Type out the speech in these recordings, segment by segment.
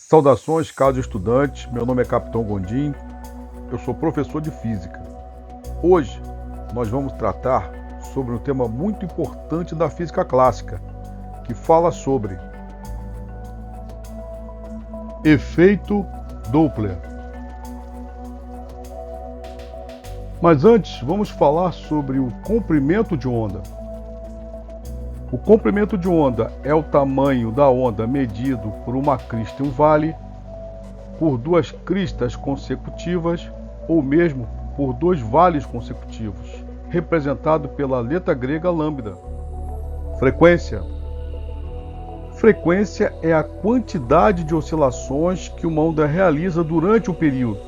Saudações, caros estudantes. Meu nome é Capitão Gondim. Eu sou professor de Física. Hoje nós vamos tratar sobre um tema muito importante da física clássica, que fala sobre efeito Doppler. Mas antes, vamos falar sobre o comprimento de onda. O comprimento de onda é o tamanho da onda medido por uma crista e um vale, por duas cristas consecutivas ou mesmo por dois vales consecutivos, representado pela letra grega lambda. Frequência. Frequência é a quantidade de oscilações que uma onda realiza durante o período.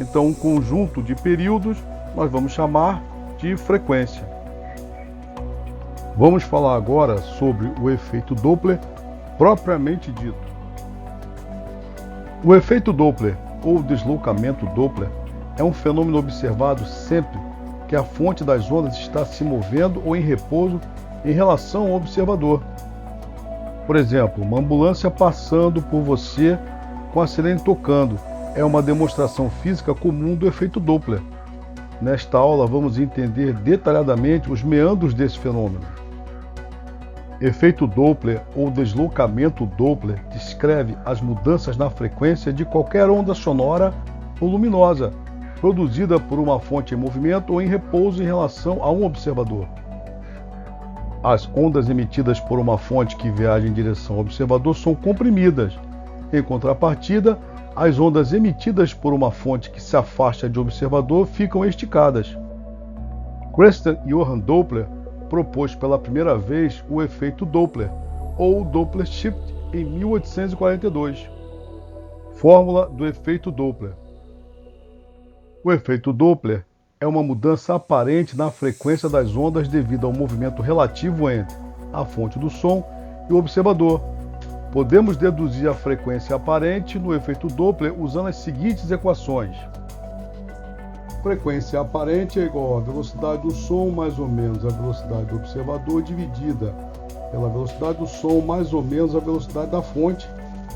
Então, um conjunto de períodos nós vamos chamar de frequência. Vamos falar agora sobre o efeito Doppler propriamente dito. O efeito Doppler, ou deslocamento Doppler, é um fenômeno observado sempre que a fonte das ondas está se movendo ou em repouso em relação ao observador. Por exemplo, uma ambulância passando por você com a sirene tocando é uma demonstração física comum do efeito Doppler. Nesta aula vamos entender detalhadamente os meandros desse fenômeno. Efeito Doppler ou deslocamento Doppler descreve as mudanças na frequência de qualquer onda sonora ou luminosa, produzida por uma fonte em movimento ou em repouso em relação a um observador. As ondas emitidas por uma fonte que viaja em direção ao observador são comprimidas. Em contrapartida, as ondas emitidas por uma fonte que se afasta de um observador ficam esticadas. Christian Johann Doppler propôs pela primeira vez o efeito Doppler, ou Doppler Shift, em 1842. Fórmula do efeito Doppler. O efeito Doppler é uma mudança aparente na frequência das ondas devido ao movimento relativo entre a fonte do som e o observador. Podemos deduzir a frequência aparente no efeito Doppler usando as seguintes equações. Frequência aparente é igual à velocidade do som mais ou menos a velocidade do observador dividida pela velocidade do som mais ou menos a velocidade da fonte,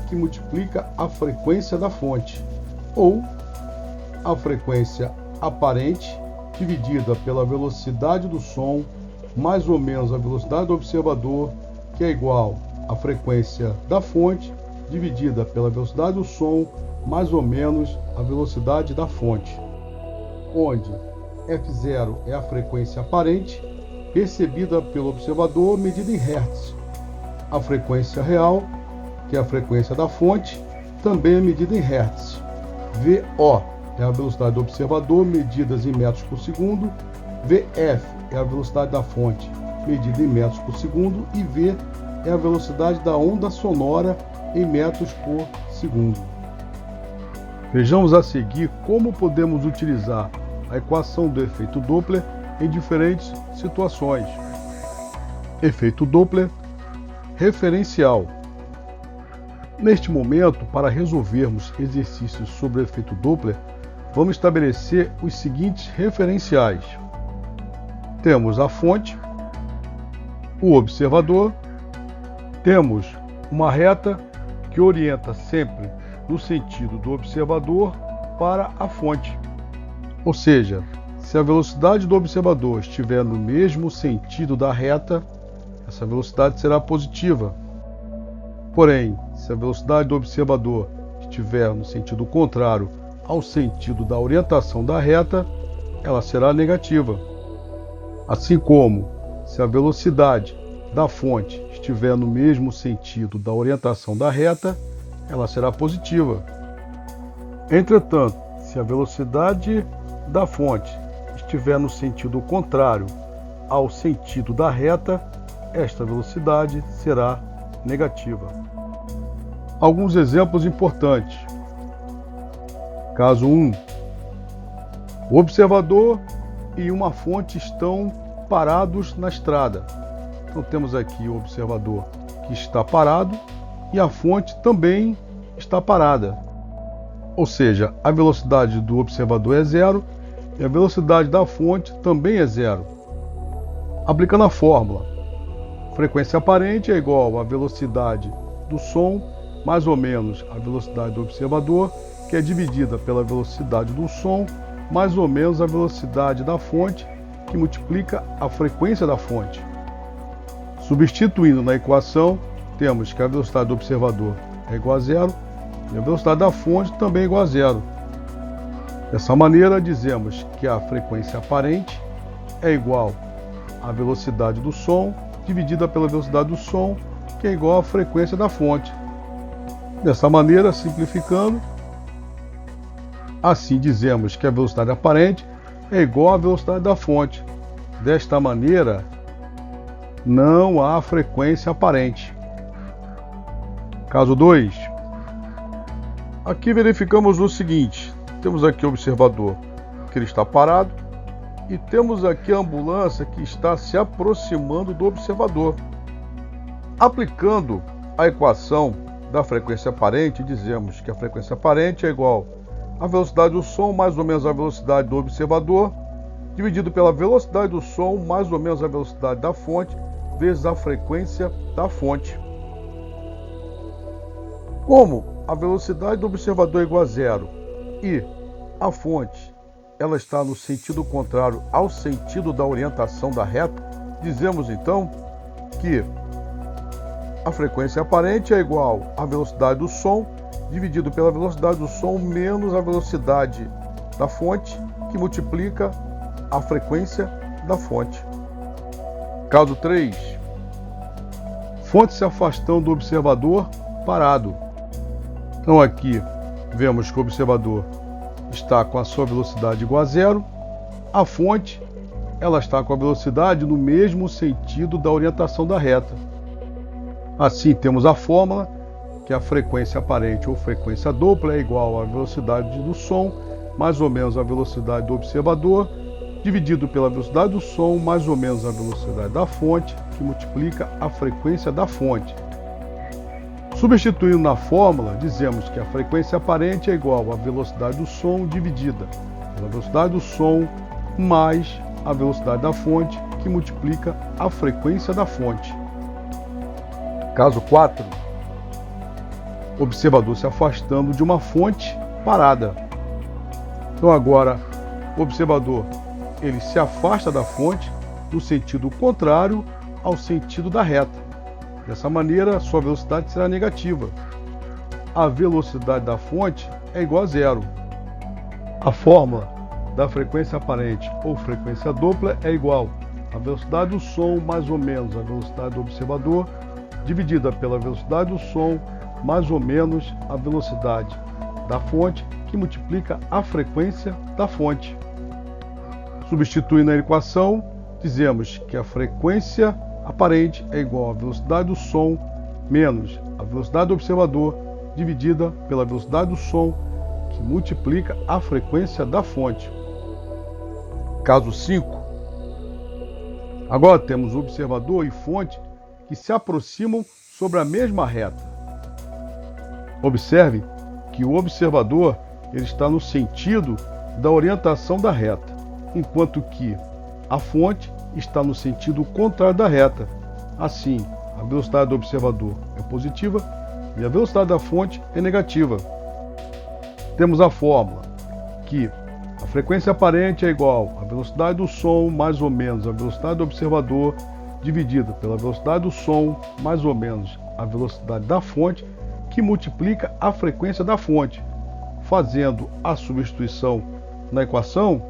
que multiplica a frequência da fonte, ou a frequência aparente dividida pela velocidade do som mais ou menos a velocidade do observador, que é igual à frequência da fonte dividida pela velocidade do som mais ou menos a velocidade da fonte, onde F0 é a frequência aparente percebida pelo observador medida em Hz. A frequência real, que é a frequência da fonte, também é medida em Hz. VO é a velocidade do observador medidas em metros por segundo, VF é a velocidade da fonte medida em metros por segundo e V é a velocidade da onda sonora em metros por segundo. Vejamos a seguir como podemos utilizar a equação do efeito Doppler em diferentes situações. Efeito Doppler referencial. Neste momento, para resolvermos exercícios sobre o efeito Doppler, vamos estabelecer os seguintes referenciais. Temos a fonte, o observador, temos uma reta que orienta sempre no sentido do observador para a fonte. Ou seja, se a velocidade do observador estiver no mesmo sentido da reta, essa velocidade será positiva. Porém, se a velocidade do observador estiver no sentido contrário ao sentido da orientação da reta, ela será negativa. Assim como, se a velocidade da fonte estiver no mesmo sentido da orientação da reta, ela será positiva. Entretanto, se a velocidade da fonte estiver no sentido contrário ao sentido da reta, esta velocidade será negativa. Alguns exemplos importantes. Caso 1. O observador e uma fonte estão parados na estrada. Então temos aqui o observador que está parado e a fonte também está parada. Ou seja, a velocidade do observador é zero e a velocidade da fonte também é zero. Aplicando a fórmula, frequência aparente é igual à velocidade do som mais ou menos a velocidade do observador, que é dividida pela velocidade do som, mais ou menos a velocidade da fonte, que multiplica a frequência da fonte. Substituindo na equação, temos que a velocidade do observador é igual a zero e a velocidade da fonte também é igual a zero. Dessa maneira, dizemos que a frequência aparente é igual à velocidade do som dividida pela velocidade do som, que é igual à frequência da fonte. Dessa maneira, simplificando, assim dizemos que a velocidade aparente é igual à velocidade da fonte. Desta maneira, não há frequência aparente. Caso 2. Aqui verificamos o seguinte: temos aqui o observador, que ele está parado, e temos aqui a ambulância que está se aproximando do observador. Aplicando a equação da frequência aparente, dizemos que a frequência aparente é igual à velocidade do som mais ou menos a velocidade do observador, dividido pela velocidade do som mais ou menos a velocidade da fonte, vezes a frequência da fonte. Como a velocidade do observador é igual a zero e a fonte ela está no sentido contrário ao sentido da orientação da reta, dizemos então que a frequência aparente é igual à velocidade do som dividido pela velocidade do som menos a velocidade da fonte, que multiplica a frequência da fonte. Caso 3. Fonte se afastando do observador parado. Então aqui vemos que o observador está com a sua velocidade igual a zero, a fonte ela está com a velocidade no mesmo sentido da orientação da reta. Assim temos a fórmula que a frequência aparente ou frequência dupla é igual à velocidade do som mais ou menos a velocidade do observador, dividido pela velocidade do som mais ou menos a velocidade da fonte, que multiplica a frequência da fonte. Substituindo na fórmula, dizemos que a frequência aparente é igual à velocidade do som dividida pela velocidade do som mais a velocidade da fonte, que multiplica a frequência da fonte. Caso 4. Observador se afastando de uma fonte parada. Então agora o observador ele se afasta da fonte no sentido contrário ao sentido da reta. Dessa maneira, sua velocidade será negativa. A velocidade da fonte é igual a zero. A fórmula da frequência aparente ou frequência dupla é igual à velocidade do som mais ou menos a velocidade do observador, dividida pela velocidade do som mais ou menos a velocidade da fonte, que multiplica a frequência da fonte. Substituindo na equação, dizemos que a frequência aparente é igual à velocidade do som menos a velocidade do observador, dividida pela velocidade do som, que multiplica a frequência da fonte. Caso 5. Agora temos o observador e fonte que se aproximam sobre a mesma reta. Observe que o observador ele está no sentido da orientação da reta, enquanto que a fonte está no sentido contrário da reta. Assim, a velocidade do observador é positiva e a velocidade da fonte é negativa. Temos a fórmula que a frequência aparente é igual à velocidade do som mais ou menos a velocidade do observador, dividida pela velocidade do som mais ou menos a velocidade da fonte, que multiplica a frequência da fonte. Fazendo a substituição na equação,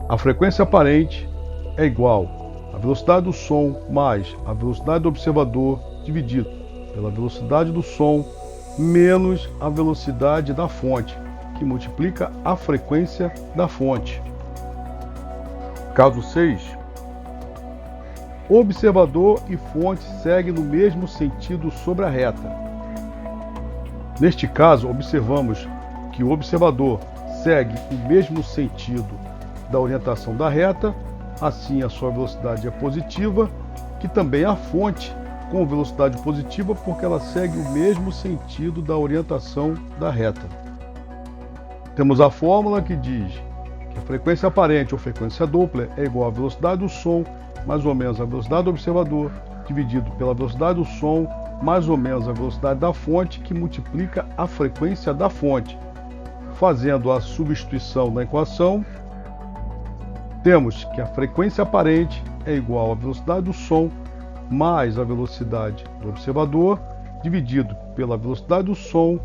a frequência aparente é igual à velocidade do som mais a velocidade do observador, dividido pela velocidade do som menos a velocidade da fonte, que multiplica a frequência da fonte. Caso 6. Observador e fonte seguem no mesmo sentido sobre a reta. Neste caso, observamos que o observador segue o mesmo sentido da orientação da reta, assim a sua velocidade é positiva, que também a fonte com velocidade positiva, porque ela segue o mesmo sentido da orientação da reta. Temos a fórmula que diz que a frequência aparente ou frequência dupla é igual à velocidade do som mais ou menos a velocidade do observador, dividido pela velocidade do som mais ou menos a velocidade da fonte, que multiplica a frequência da fonte. Fazendo a substituição na equação, temos que a frequência aparente é igual à velocidade do som mais a velocidade do observador, dividido pela velocidade do som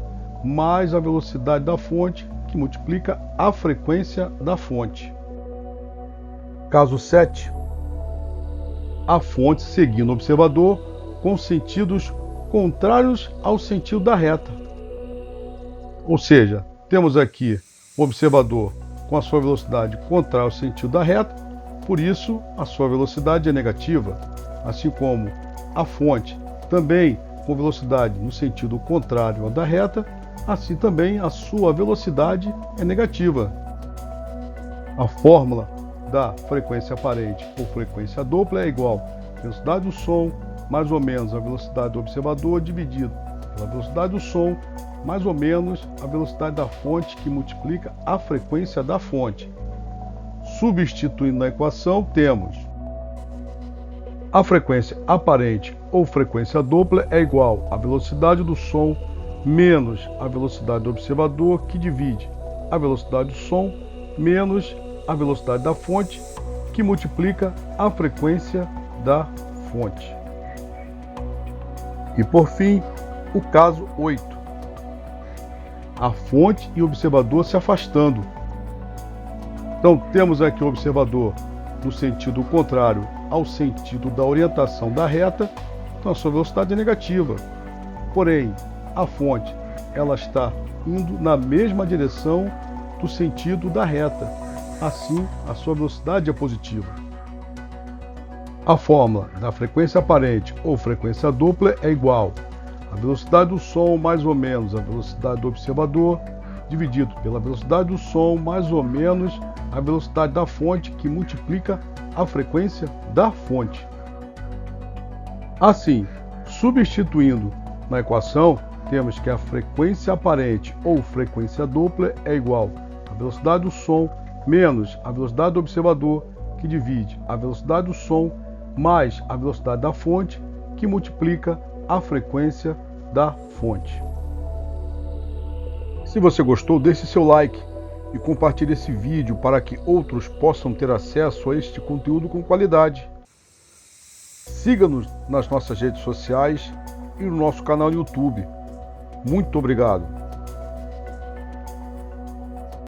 mais a velocidade da fonte, que multiplica a frequência da fonte. Caso 7. A fonte seguindo o observador com sentidos contrários ao sentido da reta. Ou seja, temos aqui o observador com a sua velocidade contrária ao sentido da reta, por isso a sua velocidade é negativa, assim como a fonte também com velocidade no sentido contrário ao da reta, assim também a sua velocidade é negativa. A fórmula da frequência aparente ou frequência dupla é igual à velocidade do som mais ou menos a velocidade do observador dividido pela velocidade do som mais ou menos a velocidade da fonte, que multiplica a frequência da fonte. Substituindo na equação, temos a frequência aparente ou frequência dupla é igual à velocidade do som menos a velocidade do observador, que divide a velocidade do som menos a velocidade da fonte, que multiplica a frequência da fonte. E por fim, o caso 8. A fonte e o observador se afastando. Então temos aqui o observador no sentido contrário ao sentido da orientação da reta, então a sua velocidade é negativa. Porém, a fonte ela está indo na mesma direção do sentido da reta, assim a sua velocidade é positiva. A fórmula da frequência aparente ou frequência dupla é igual à velocidade do som mais ou menos a velocidade do observador, dividido pela velocidade do som mais ou menos a velocidade da fonte, que multiplica a frequência da fonte. Assim, substituindo na equação, temos que a frequência aparente ou frequência dupla é igual à velocidade do som menos a velocidade do observador, que divide a velocidade do som mais a velocidade da fonte, que multiplica a frequência da fonte. Se você gostou, deixe seu like e compartilhe esse vídeo para que outros possam ter acesso a este conteúdo com qualidade. Siga-nos nas nossas redes sociais e no nosso canal no YouTube. Muito obrigado!